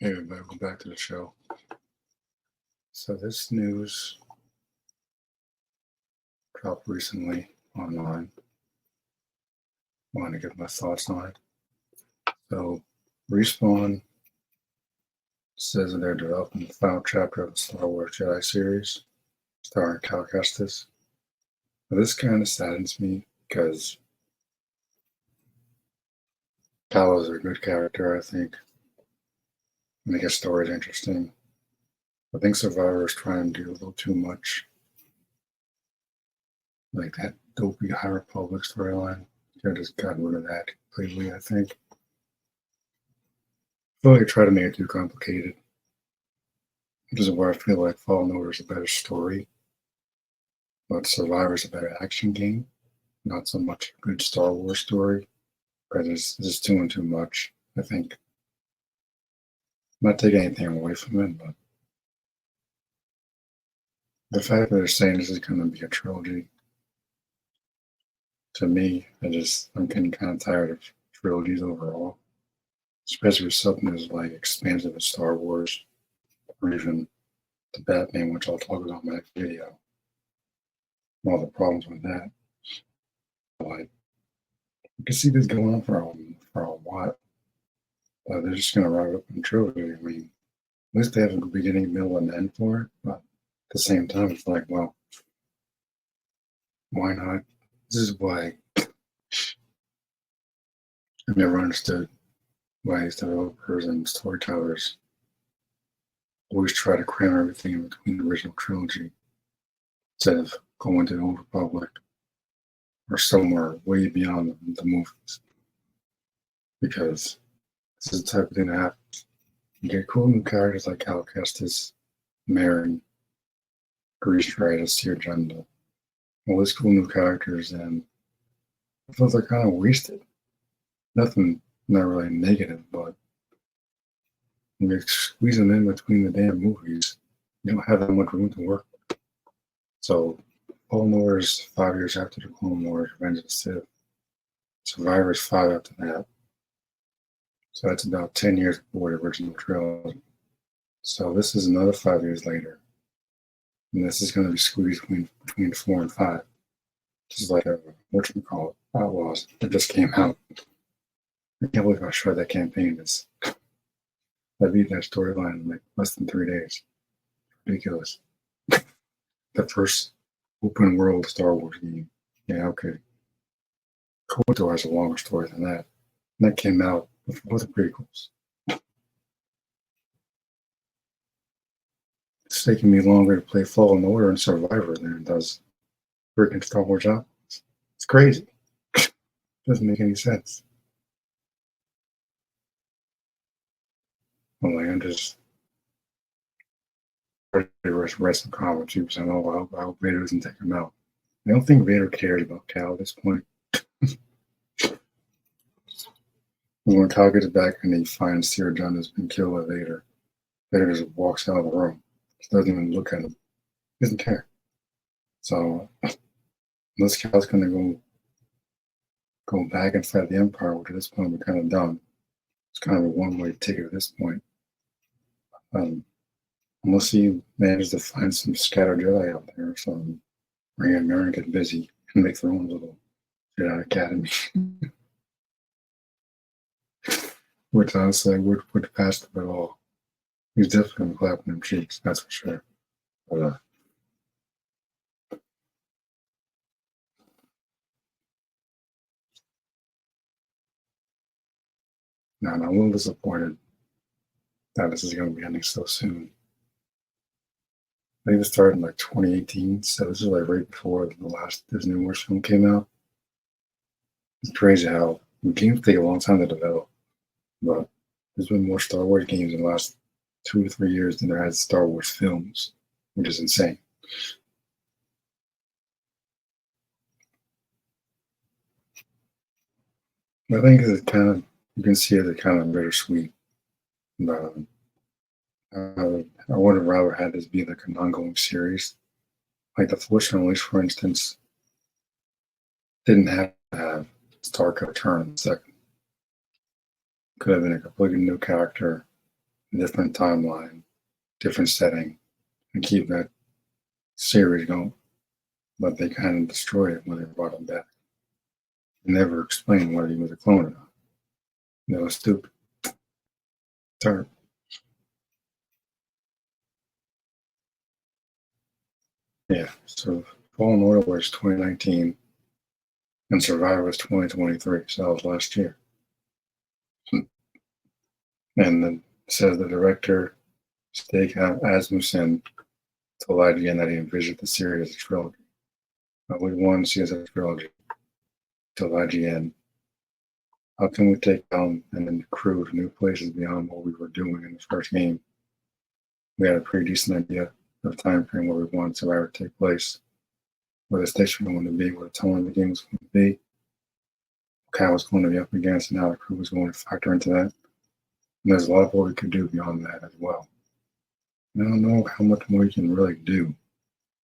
Hey, everybody, welcome back to the show. So this news dropped recently online. I want to give my thoughts on it. So Respawn says that they're developing the final chapter of the Star Wars Jedi series, starring Cal Kestis. Now, this kind of saddens me because Cal is a good character, I think. And his story is interesting. I think Survivor is trying to do a little too much. Like that dopey High Republic storyline. They just got rid of that completely, I think. I feel like I try to make it too complicated. This is where I feel like Fallen Order is a better story, but Survivor is a better action game. Not so much a good Star Wars story, because it's just too and too much. I think. I'm not taking anything away from it, but the fact that they're saying this is going to be a trilogy, to me, I'm getting kind of tired of trilogies overall, especially with something as like expansive as Star Wars or even the Batman, which I'll talk about in my next video. All the problems with that. Like, you can see this going on for a while. They're just going to wrap it up in a trilogy. I mean, at least they have a beginning, middle, and end for it. But at the same time, it's like, well, why not? This is why I've never understood why these developers and storytellers always try to cram everything in between the original trilogy instead of going to the Old Republic or somewhere way beyond the movies. Because this is the type of thing that happens. You get cool new characters like Cal Kestis, Marin, Grease Riders, Seer Junda, all these cool new characters, and I feel they're kind of wasted. Nothing, not really negative, but when you squeeze them in between the damn movies, you don't have that much room to work with. So, Fallen Order is 5 years after the Clone Wars, Revenge of the Sith. Survivor is 5 after that. So that's about 10 years before the original trilogy. So this is another 5 years later. And this is going to be squeezed between 4 and 5. This is like whatchamacallit, Outlaws that just came out. I can't believe how short that campaign is. I beat that storyline in like less than 3 days. Ridiculous. The first open world Star Wars game. Yeah, okay. KOTOR has a longer story than that. And that came out before the prequels. It's taking me longer to play Fallen Order and Survivor than it does freaking Star Wars Outlaws. It's crazy. Doesn't make any sense. I'm just read some comments. People saying, "Oh, I hope Vader doesn't take him out." I don't think Vader cares about Cal at this point. When Cal gets back and he finds Seer Junda has been killed by Vader, Vader just walks out of the room. He doesn't even look at him. He doesn't care. So unless Cal's going to go back and fight the Empire, which at this point we're kind of done. It's kind of a one-way ticket at this point. Unless he manages to find some scattered Jedi out there or something. Ray and Marin get busy and make their own little Jedi Academy. Which honestly would pass them at all. He's definitely going to clap them cheeks, that's for sure. But, no, I'm a little disappointed that this is going to be ending so soon. I think it started in like 2018, so this is like right before the last Disney Wars film came out. It's crazy how games take a long time to develop, but there's been more Star Wars games in the last 2 to 3 years than there has Star Wars films, which is insane. I think it's kind of, you can see it as kind of bittersweet. But, I would have rather had this be like an ongoing series. Like the Force Unleashed, for instance, didn't have to have Stark return in the second. Could have been a completely new character, different timeline, different setting, and keep that series going. But they kind of destroyed it when they brought him back. They never explained whether he was a clone or not. That was stupid. Third. Yeah, so Fallen Order was 2019 and Survivor was 2023, so that was last year. And then says the director, Steak Asmussen, told IGN that he envisioned the series as a trilogy. We wanted to see it as a trilogy. Told IGN, how can we take down and then the crew to new places beyond what we were doing in the first game? We had a pretty decent idea of the time frame where we wanted Survivor to take place, where the station was going to be, where the tone of the game was going to be, what Cal was going to be up against, and how the crew was going to factor into that. And there's a lot of what we could do beyond that as well. I don't know how much more you can really do.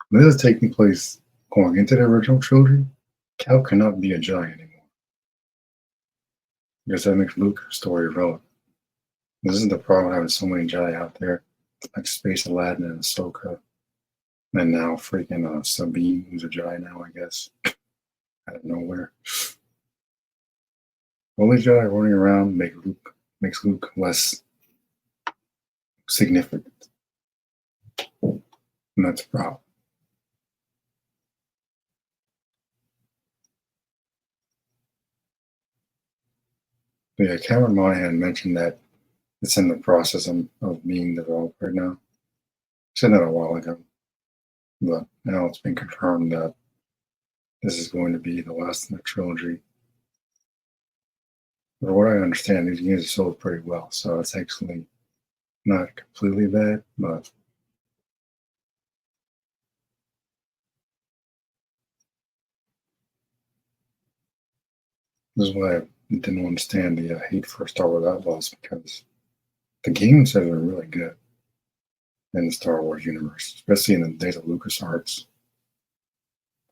This is taking place going into the original trilogy. Cal cannot be a Jedi anymore. Because that makes Luke's story relevant. This isn't the problem having so many Jedi out there, like Space Aladdin and Ahsoka. And now freaking Sabine, who's a Jedi now, I guess. Out of nowhere. Only Jedi running around makes Luke less significant. And that's a problem. But yeah, Cameron Monaghan mentioned that it's in the process of being developed right now. He said that a while ago. But now it's been confirmed that this is going to be the last in the trilogy. From what I understand, these games are sold pretty well, so it's actually not completely bad, but this is why I didn't understand the hate for Star Wars Outlaws, because the games have been really good in the Star Wars universe, especially in the days of LucasArts.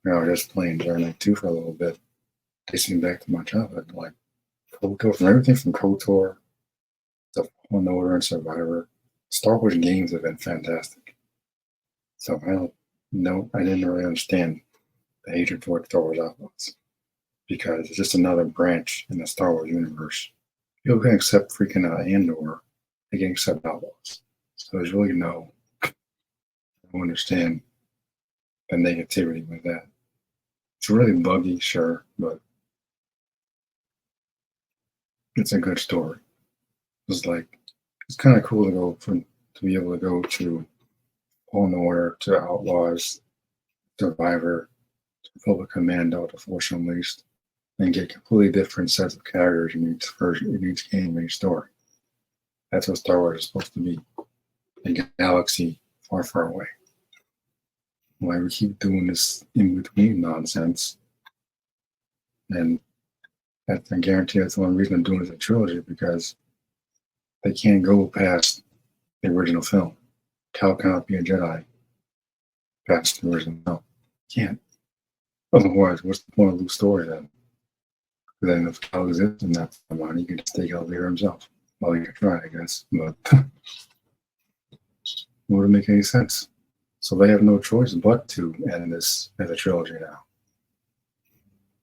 You know, I was just playing Jedi Knight 2 for a little bit, takes me back to my childhood, like KOTOR, from everything from KOTOR to Fallen Order and Survivor. Star Wars games have been fantastic. So I didn't really understand the hatred toward Star Wars Outlaws, because it's just another branch in the Star Wars universe. People can accept freaking Andor, they can accept Outlaws. So there's really I don't understand the negativity with that. It's really buggy, sure, but it's a good story. It's kind of cool to be able to go to Fallen Order, to Outlaws, Survivor, to Republic Commando, to Force Unleashed, and get completely different sets of characters in each game, each story. That's what Star Wars is supposed to be. A galaxy far, far away. Why we keep doing this in between nonsense, and I guarantee that's the only reason I'm doing this a trilogy, because they can't go past the original film. Cal cannot be a Jedi past the original film. Can't. Otherwise, what's the point of Luke's story then? Then if Cal exists in that timeline, he can just take out later himself. Well, he could try, I guess, but it wouldn't make any sense. So they have no choice but to end this as a trilogy now.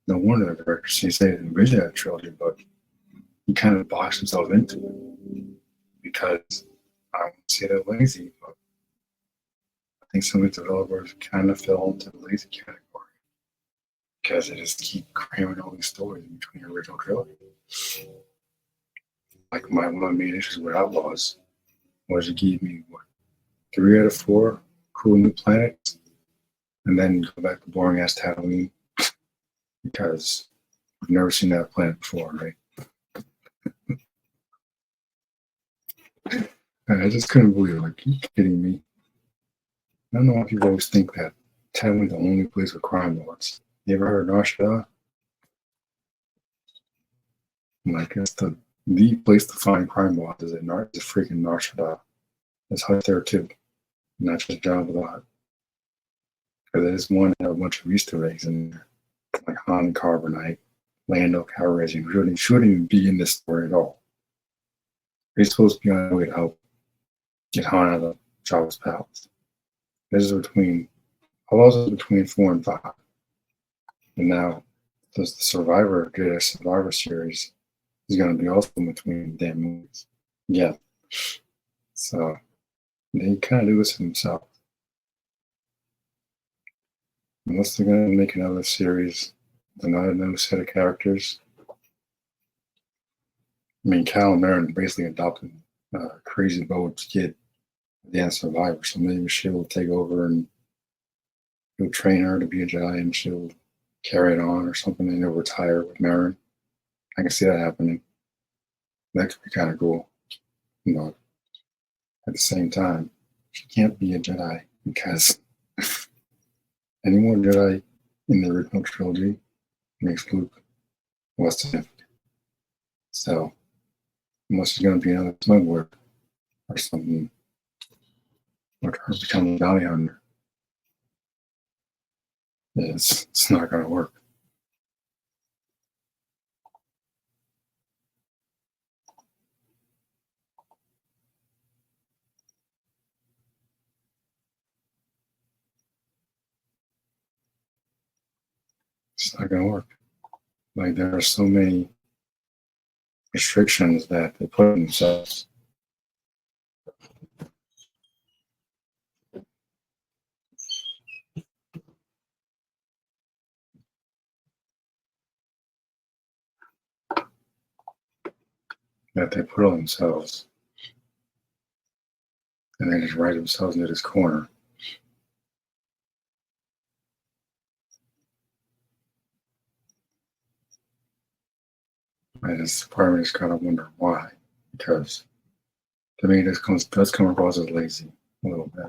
No wonder the director said he didn't envision a trilogy, but he kind of boxed himself into it, because I don't see that lazy, but I think some of the developers kind of fell into the lazy category, because they just keep cramming all these stories in between the original trilogy. Like one of my main issues with Outlaws was it gave me 3 out of 4 cool new planets, and then go back to boring ass Tatooine, because I've never seen that planet before, right? I just couldn't believe it. Like, are you kidding me? I don't know why people always think that Tatooine's the only place with crime lords. You ever heard of Nar Shaddaa? Like, it's the place to find crime lords is freaking Nar Shaddaa. There's Hutt there too, not just Jabba the Hutt. Because there's one that have a bunch of Easter eggs in there, like Han Carbonite, Lando Calrissian, shouldn't even be in this story at all. He's supposed to be on the way to help get Han out of Jabba's palace. This is between all those is between 4 and 5. And now the Survivor Jedi Survivor series is going to be also in between the damn movies. Yeah. So they kind of do this themselves. Unless they're going to make another series with another new set of characters. I mean, Cal and Marin basically adopted Crazy Boat's kid at the end of Survivor, so maybe she'll take over and he'll train her to be a Jedi and she'll carry it on or something and he'll retire with Marin. I can see that happening. That could be kind of cool. But at the same time, she can't be a Jedi because any more Jedi in the original trilogy makes Luke less significant. So, unless she's going to be another smuggler or something, or her become a bounty hunter, it's not going to work. It's not going to work. Like, there are so many restrictions that they put themselves. That they put on themselves. And they just write themselves into this corner. And it's part of me just kind of wonder why. Because to me, this does come across as lazy a little bit.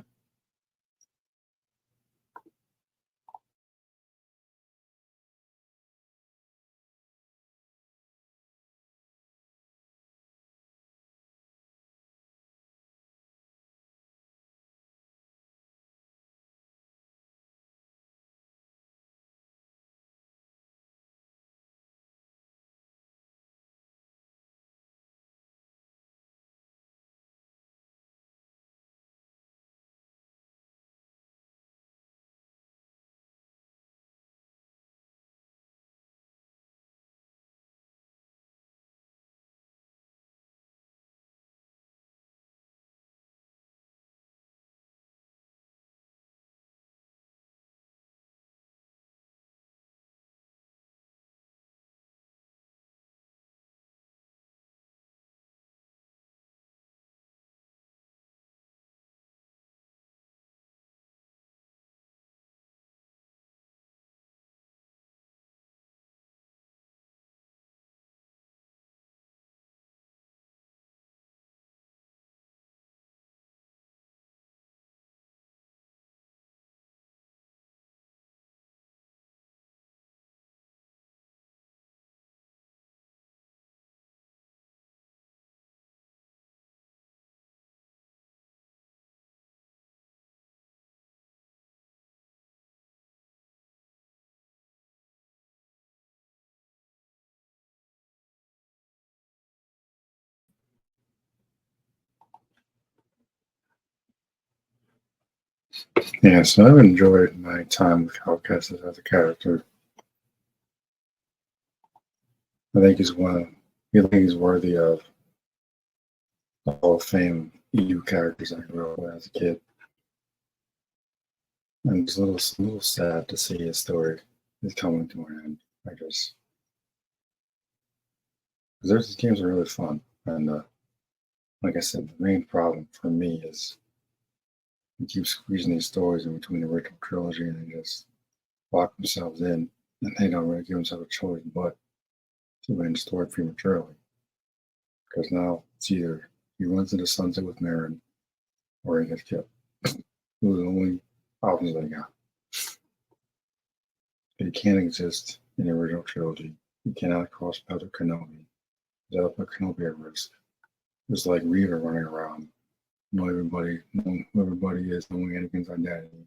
Yeah, so I've enjoyed my time with Cal Kestis as a character. I think I think he's worthy of the Hall of Fame EU characters I grew up with as a kid. And it's a little sad to see his story is coming to an end. I guess because these games are really fun, and like I said, the main problem for me is they keep squeezing these stories in between the original trilogy, and they just lock themselves in, and they don't really give themselves a choice but to end the story prematurely. Because now it's either he runs into sunset with Marin, or he gets killed. Those are the only options they got. They can't exist in the original trilogy. You cannot cross paths with Kenobi. That'll put Kenobi at risk. It's like Reva running around. Knowing who everybody is, knowing Anakin's identity,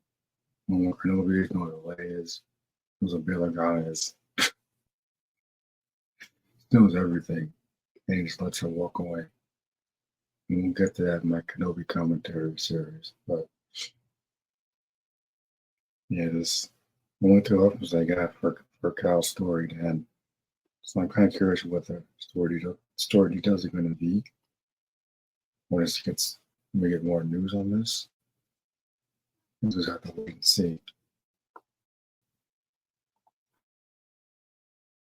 knowing what Kenobi is, knowing what Leia is, knows what Bail Organa is, knows everything, and he just lets her walk away. we'll get to that in my Kenobi commentary series. But yeah, this only two episodes I got for Cal's story to end. So I'm kind of curious what the story details are going to be. When we get more news on this, we'll just have to wait and see.